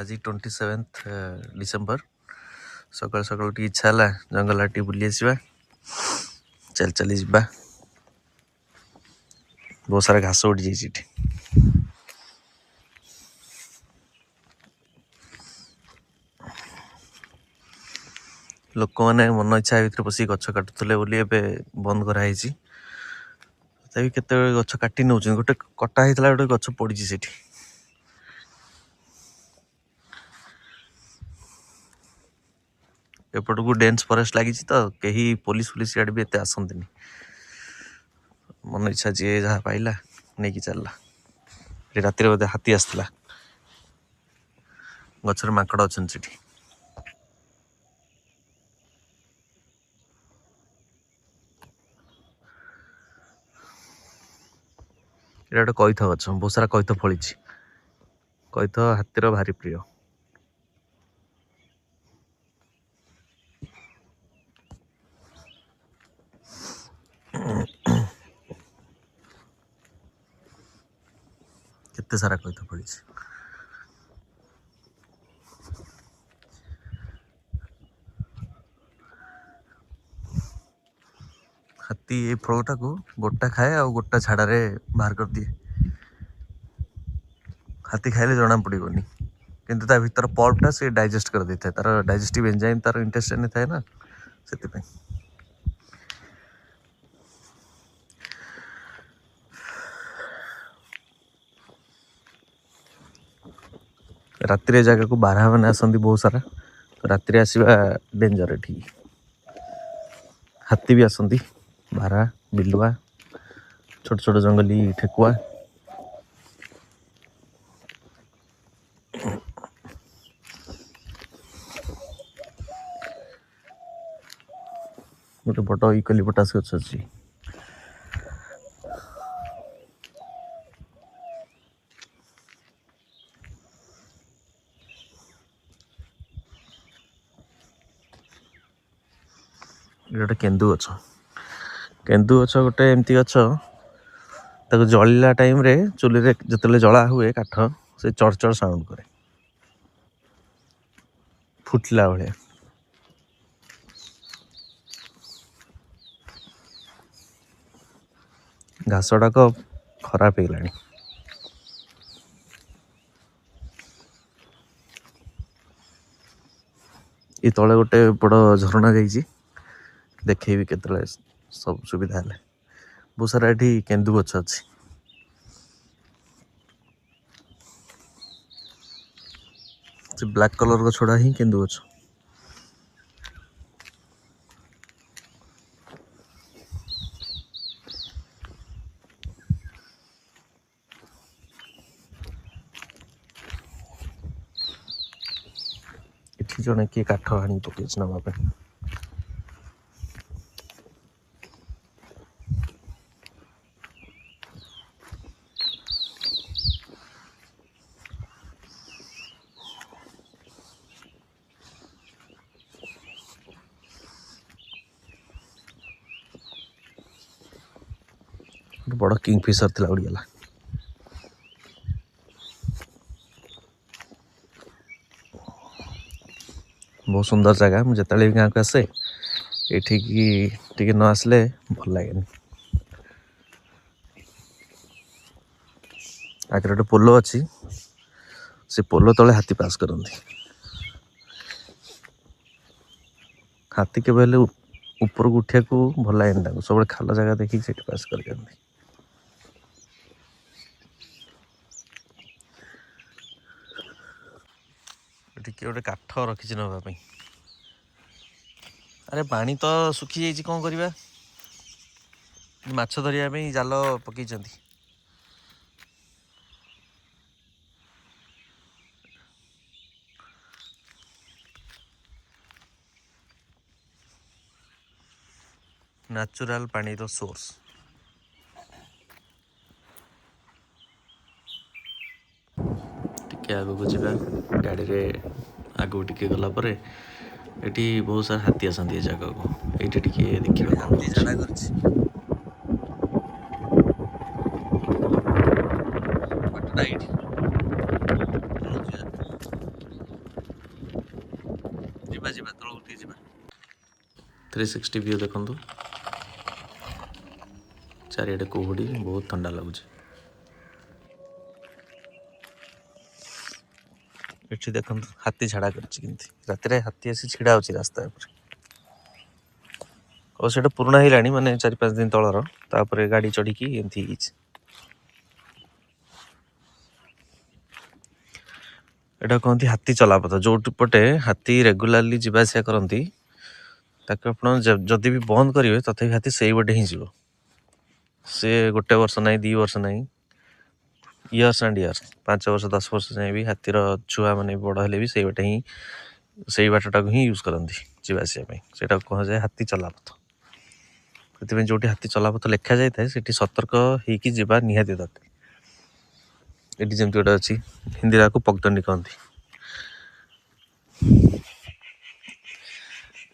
आज 27 डिसेम्बर सकाल सकाल टी इच्छा है जंगल आटे बुली आसवा चल चली जा बहुत सारा घास उठी जाइए लोक मैंने मन इच्छा भर बस गच काटुले बंद कराई तभी केत गच काटी नौ गोटे कटा होता गोटे गच पड़ी से एपट को डेन्स फरेस्ट लगी तो कहीं पुलिस पुलिस इे भी एत आसती मन इच्छा जी जहाँ पाइला नहीं चलला रातिर बोधे हाथी आसला गचर माकड़ अच्छा से गोटे कईथ गच बहुत सारा कईथ फली कईथ हाथीर भारी प्रिय केते सारा कईथ फली हाथी ये फलटा को गोटा खाए आ गोटा झाड़े बाहर कर दिए हाथी खाइले जना पड़ोनी किंतु ता भीतर पल्पटा से डाइजेस्ट कर देता है तार डाइजेस्टिव एंजाइम तार इंटेस्टाइन थाए ना से रातिर जगह को बारह मैंने आसती बहुत सारा तो रातिर आसवा डेंजर एठी हाथी भी आसती बारह बिलुआ छोट छोट जंगली ठेकुआ गोटे बड़ इकोलिपटास गछ अच्छी गोटे केन्दु गछ गोटे एमती गछ ताको जलिला टाइम रे चुली रे जतले जला हुए काठ से चढ़ साउंड करे फुटला भाया घास गुड़ाक खराब हो गलानी ये तले गोटे बड़ झरणा जाइए देखेबी केतले सब सुविधा है बहुत सारा ये केन्दु गछ अच्छी ब्लैक कलर गछड़ा ही केन्दु गछ इठी जने किए काठ हाणी पकई नवा बड़ किंगफिशर थी उड़ीगला बहुत सुंदर जगह मुझे भी गाँव को आसे ये न आसले भल लगे आगे गोटे पोलो अच्छी से पोलो तले हाथी पास करती हाथी के ऊपर को उठा को भल लगे सब खाल जगह देखिए से पास कर गोटे काठ रखी नापी अरे पानी तो सुखी जाइए कौन करवा माछ धरिया जाल पकई नेचुरल पानी रो सोर्स टिके आगो को जीवा गाड़ी रे आगो टिके गला परे एटी बहुत सारा हाथी आसती जगह को ये टिके देखिबा हाथी झाड़ा करछि बट नाइट ଯିବା ଯିବା ତଳକୁ ଟିକେ ଯିବା। 360 व्यू ଦେଖନ୍ତୁ, ଚାରିଆଡ଼େ କୁହୁଡ଼ି, ବହୁତ ଥଣ୍ଡା ଲାଗୁଛି। ଏଠି ଦେଖନ୍ତୁ ହାତୀ ଝାଡ଼ା କରିଛି କେମିତି, ରାତିରେ ହାତୀ ଆସି ଛିଡ଼ା ହେଉଛି ରାସ୍ତା ଉପରେ। ଆଉ ସେଇଟା ପୁରୁଣା ହେଇଲାଣି, ମାନେ 4-5 ଦିନ ତଳର, ତାପରେ ଗାଡ଼ି ଚଢ଼ିକି ଏମିତି ହେଇଛି। ଏଇଟା କହନ୍ତି ହାତୀ ଚଲାପଥ, ଯୋଉଠି ପଟେ ହାତୀ ରେଗୁଲାରଲି ଯିବା ଆସିବା କରନ୍ତି, ତାକୁ ଆପଣ ଯଦି ବି ବନ୍ଦ କରିବେ ତଥାପି ହାତୀ ସେଇ ବାଟେ ହିଁ ଯିବ। ସେ 1 ବର୍ଷ ନାହିଁ, 2 ବର୍ଷ ନାହିଁ, ଇୟର୍ସ ଆଣ୍ଡ ଇୟର୍ସ, 5 ବର୍ଷ 10 ବର୍ଷ ଯାଏଁ ବି ହାତୀର ଛୁଆ ମାନେ ବଡ଼ ହେଲେ ବି ସେଇ ବାଟେ ହିଁ, ସେଇ ବାଟଟାକୁ ହିଁ ୟୁଜ୍ କରନ୍ତି ଯିବା ଆସିବା ପାଇଁ। ସେଇଟାକୁ କୁହାଯାଏ ହାତୀ ଚଲାପଥ। ସେଥିପାଇଁ ଯୋଉଠି ହାତୀ ଚଲାପଥ ଲେଖାଯାଇଥାଏ ସେଠି ସତର୍କ ହେଇକି ଯିବା ନିହାତି ଦରକାର। ଏଠି ଯେମିତି ଗୋଟେ ଅଛି, ହିନ୍ଦୀରେ ଆକୁ ପଗଡଣ୍ଡି କହନ୍ତି।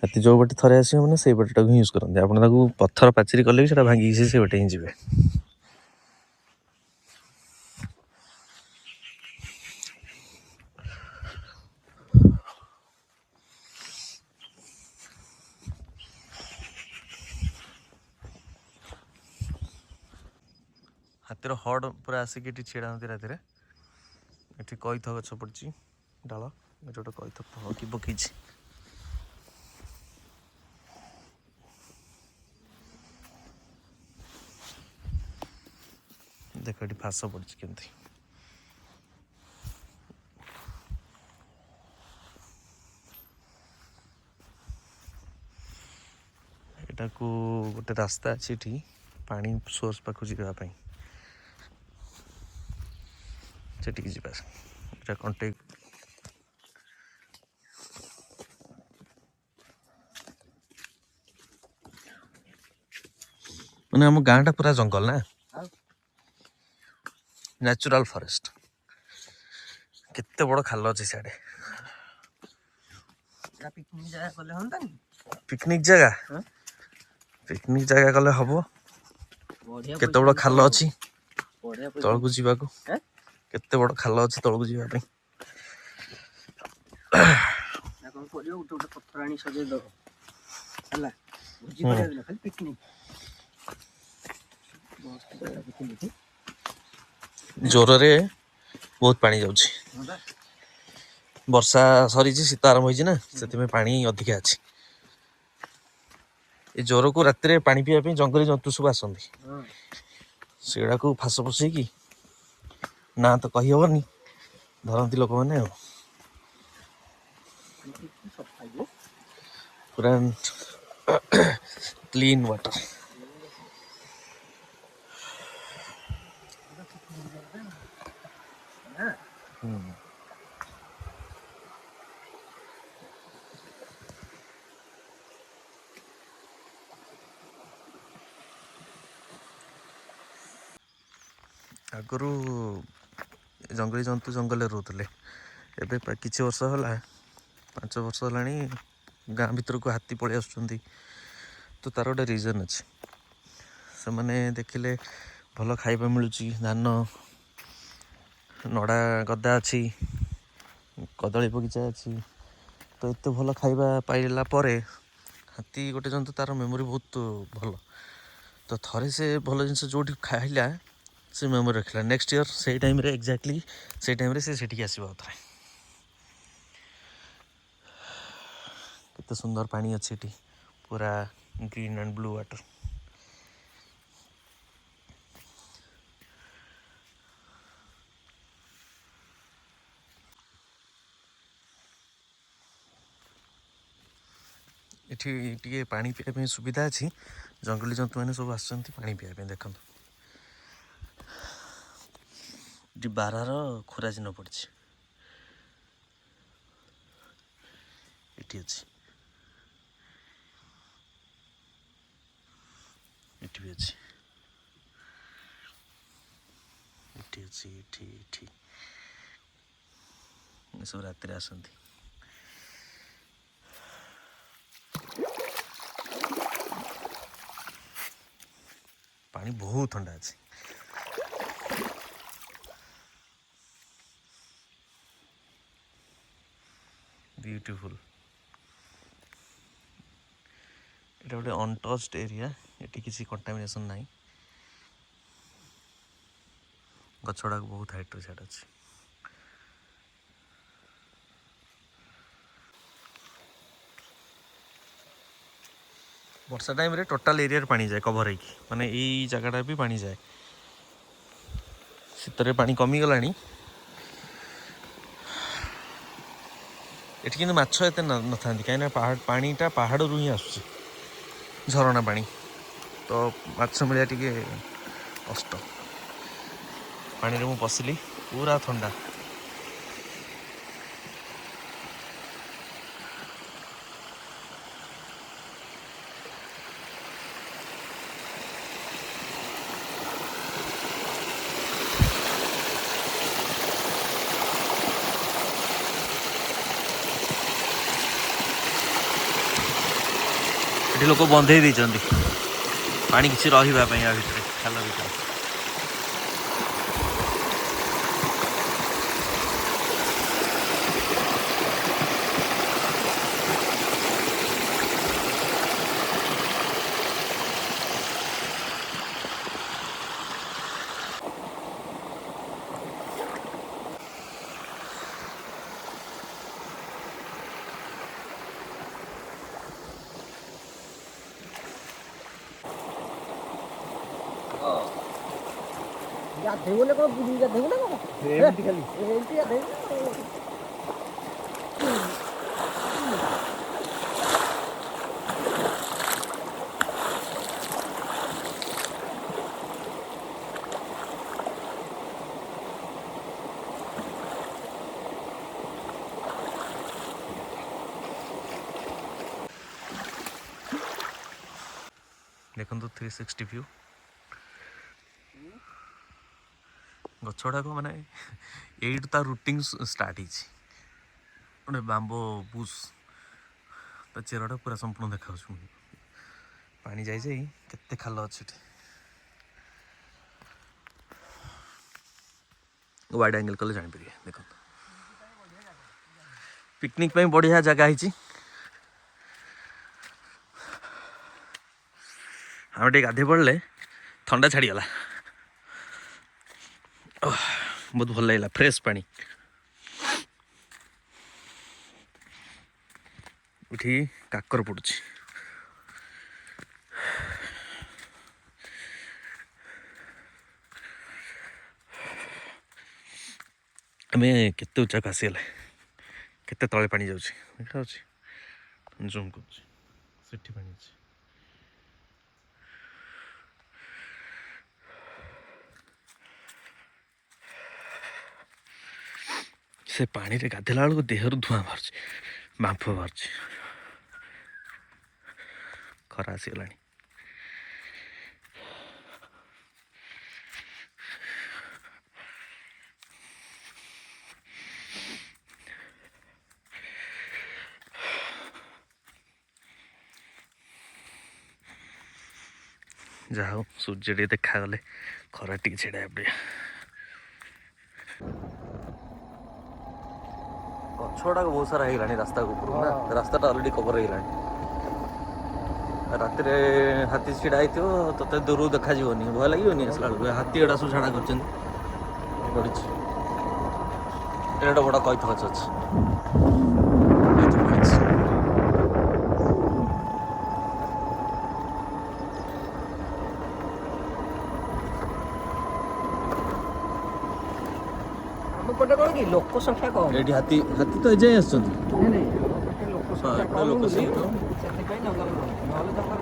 ହାତୀ ଯୋଉ ବାଟେ ଥରେ ଆସିବ ମାନେ ସେଇ ବାଟଟାକୁ ହିଁ ୟୁଜ୍ କରନ୍ତି। ଆପଣ ତାକୁ ପଥର ପାଚିରି କଲେ ବି ସେଟା ଭାଙ୍ଗିକି ସେଇ ବାଟେ ହିଁ ଯିବେ। ହାତୀର ହଡ଼ ପୁରା ଆସିକି ଏଠି ଛିଡ଼ା ହୁଅନ୍ତି ରାତିରେ। ଏଠି କଇଥ ଗଛ ପଡ଼ିଛି ଡାଳ, ଏଠି ଗୋଟେ କଇଥ କି ପକେଇଛି। ଦେଖ ଏଠି ଫାସ ପଡ଼ିଛି କେମିତି। ଏଟାକୁ ଗୋଟେ ରାସ୍ତା ଅଛି ଏଠି ପାଣି ସୋର୍ସ ପାଖକୁ ଯିବା ପାଇଁ, ସେଠିକି ଯିବା। ଏଟା କଣ୍ଟେକ୍ ମାନେ ଆମ ଗାଁଟା ପୁରା ଜଙ୍ଗଲ ନା, ନ୍ୟାଚୁରାଲ ଫରେଷ୍ଟ। କେତେ ବଡ଼ ଖାଲ ଅଛି ସିଆଡ଼େ। ପିକନିକ ଜାଗା କଲେ ହନ୍ତାନି? ପିକନିକ ଜାଗା କଲେ ହବ। କେତେ ବଡ଼ ଖାଲ ଅଛି ତଳକୁ ଯିବାକୁ, କେତେ ବଡ଼ ଖାଲ ଅଛି ତଳକୁ ଯିବା ପାଇଁ। କଣ କରିବ, ଗୋଟେ ପଥର ଆଣି ସଜେଇ ଦବ ହେଲା, ଭୋଜି କରିବା ଦିନ ଖାଲି ପିକନିକ। ଜୋରରେ ବହୁତ ପାଣି ଯାଉଛି, ବର୍ଷା ସରିଛି, ଶୀତ ଆରମ୍ଭ ହେଇଛି ନା, ସେଥିପାଇଁ ପାଣି ଅଧିକା ଅଛି। ଏ ଜ୍ୱରକୁ ରାତିରେ ପାଣି ପିଇବା ପାଇଁ ଜଙ୍ଗଲୀ ଜନ୍ତୁ ସବୁ ଆସନ୍ତି, ସେଗୁଡ଼ାକୁ ଫାସ ପଶେଇକି, ନା ତ କହିହବନି, ଧରନ୍ତି ଲୋକମାନେ ଆଉ। ପୁରା କ୍ଲିନ୍ ୱାଟର। ଆଗରୁ ଜଙ୍ଗଲୀ ଜନ୍ତୁ ଜଙ୍ଗଲରେ ରହୁଥିଲେ, ଏବେ କିଛି ବର୍ଷ ହେଲା, 5 ବର୍ଷ ହେଲାଣି ଗାଁ ଭିତରକୁ ହାତୀ ପଳେଇ ଆସୁଛନ୍ତି। ତ ତାର ଗୋଟେ ରିଜନ୍ ଅଛି। ସେମାନେ ଦେଖିଲେ ଭଲ ଖାଇବା ମିଳୁଛି, ଧାନ, ନଡ଼ା ଗଦା ଅଛି, କଦଳୀ ବଗିଚା ଅଛି, ତ ଏତେ ଭଲ ଖାଇବା ପାଇଲା ପରେ ହାତୀ ଗୋଟେ ଜନ୍ତୁ, ତାର ମେମୋରି ବହୁତ ଭଲ। ତ ଥରେ ସେ ଭଲ ଜିନିଷ ଯେଉଁଠି ଖାଇଲା ସେ ମେମୋରି ରଖିଲା, ନେକ୍ସଟ ଇୟର୍ ସେଇ ଟାଇମ୍ରେ, ଏକ୍ଜାକ୍ଟଲି ସେଇ ଟାଇମ୍ରେ ସେ ସେଠିକି ଆସିବ ଆଉଥରେ। କେତେ ସୁନ୍ଦର ପାଣି ଅଛି ଏଠି, ପୁରା ଗ୍ରୀନ୍ ଆଣ୍ଡ ବ୍ଲୁ ୱାଟର। ଏଠି ଟିକେ ପାଣି ପିଇବା ପାଇଁ ସୁବିଧା ଅଛି, ଜଙ୍ଗଲୀ ଜନ୍ତୁମାନେ ସବୁ ଆସୁଛନ୍ତି ପାଣି ପିଇବା ପାଇଁ। ଦେଖନ୍ତୁ ଏଠି ବାରହାର ଖୋରାଚିହ୍ନ ପଡ଼ିଛି, ଏଠି ଅଛି, ଏଠି ବି ଅଛି, ଏଠି ଅଛି, ଏଠି ଏସବୁ ରାତିରେ ଆସନ୍ତି। ପାଣି ବହୁତ ଥଣ୍ଡା ଅଛି। ବ୍ୟୁଟିଫୁଲ। এটা ଗୋଟେ ଅନଟଚ୍ଡ ଏରିଆ, ଏଠି କିଛି କଣ୍ଟାମିନେସନ୍ ନାହିଁ। ଗଛ ଗୁଡ଼ାକ ବହୁତ ହାଇଟ୍ରେ ଛାଡ଼ ଅଛି। ବର୍ଷା ଟାଇମ୍ରେ ଟୋଟାଲ୍ ଏରିଆରେ ପାଣି ଯାଏ କଭର୍ ହେଇକି, ମାନେ ଏଇ ଜାଗାଟା ବି ପାଣି ଯାଏ। ଶୀତରେ ପାଣି କମିଗଲାଣି। ଏଠି କିନ୍ତୁ ମାଛ ଏତେ ନଥାନ୍ତି, କାହିଁକିନା ପାଣିଟା ପାହାଡ଼ରୁ ହିଁ ଆସୁଛି, ଝରଣା ପାଣି, ତ ମାଛ ମିଳିବା ଟିକେ କଷ୍ଟ। ପାଣିରେ ମୁଁ ପଶିଲି, ପୁରା ଥଣ୍ଡା। ଏଠି ଲୋକ ବନ୍ଧେଇ ଦେଇଛନ୍ତି ପାଣି କିଛି ରହିବା ପାଇଁ, ଆ ଭିତରେ ଖାଲ ଭିତରେ। ଗାଧେଇବୁନି କଣ ବୁଡ଼ିକି ଗାଧେଇବୁ ନା କଣ? ଏମିତି ଖାଲି ଏମିତି ଗାଧେଇବୁ। ଦେଖନ୍ତୁ 360 ଭ୍ୟୁ। ଗଛ ଗୁଡ଼ାକ ମାନେ ଏଇଠୁ ତା ରୁଟିଂ ଷ୍ଟାର୍ଟ ହେଇଛି। ଗୋଟେ ବାମ୍ବୋ ବୁସ୍, ତା ଚେରଟା ପୁରା ସମ୍ପୂର୍ଣ୍ଣ ଦେଖାଯାଉଛି। ପାଣି ଯାଇ ଯାଇ କେତେ ଖାଲ ଅଛି ଏଠି। ୱାଇଡ୍ ଆଙ୍ଗେଲ୍ କଲେ ଜାଣିପାରିବେ। ଦେଖନ୍ତୁ ପିକନିକ୍ ପାଇଁ ବଢ଼ିଆ ଜାଗା ହେଇଛି। ଆମେ ଟିକେ ଗାଧେଇ ପଡ଼ିଲେ ଥଣ୍ଡା ଛାଡ଼ିଗଲା, ବହୁତ ଭଲ ଲାଗିଲା, ଫ୍ରେଶ୍ ପାଣି। ଏଠି କାକର ପଡ଼ୁଛି। ଆମେ କେତେ ଉଚ୍ଚାକୁ ଆସିଗଲେ, କେତେ ତଳେ ପାଣି ଯାଉଛି ଦେଖାଯାଉଛି। ଜୁମ୍ କରୁଛି, ସେଠି ପାଣି ଅଛି। ସେ ପାଣିରେ ଗାଧେଇଲା ବେଳକୁ ଦେହରୁ ଧୂଆଁ ବାହାରୁଛି, ବାମ୍ଫ ବାହାରୁଛି। ଖରା ଆସିଗଲାଣି। ଯାହା ହଉ ସୂର୍ଯ୍ୟ ଟିକେ ଦେଖାଗଲେ ଖରା ଟିକେ ଛିଡ଼ା ପଡ଼ିଆ। ଗଛ ଗୁଡ଼ାକ ବହୁତ ସାରା ହେଇଗଲାଣି ରାସ୍ତା ଉପରକୁ ନା, ରାସ୍ତାଟା ଅଲରେଡ଼ି କଭର ହେଇଗଲାଣି। ରାତିରେ ହାତୀ ଛିଡ଼ା ହେଇଥିବ, ତତେ ଦୂରରୁ ଦେଖାଯିବନି, ଭୟ ଲାଗିବନି ଆସିଲା ବେଳକୁ। ହାତୀ ଗୁଡ଼ା ସବୁ ଛାଡ଼ା କରିଛନ୍ତି ପଡ଼ିଛି। ଏଇଟା ଗୋଟେ ବଡ଼ କଇଥ ଗଛ ଅଛି। ପଟେ କଣ କି ଲୋକ ସଂଖ୍ୟା କମ, ଏଠି ହାତୀ ତ ଏଯାଏଁ ଆସୁଛନ୍ତି। ଲୋକ ସଂଖ୍ୟା କମ, ସେଥିପାଇଁ ଜଙ୍ଗଲ ନହେଲେ ଜଙ୍ଗଲ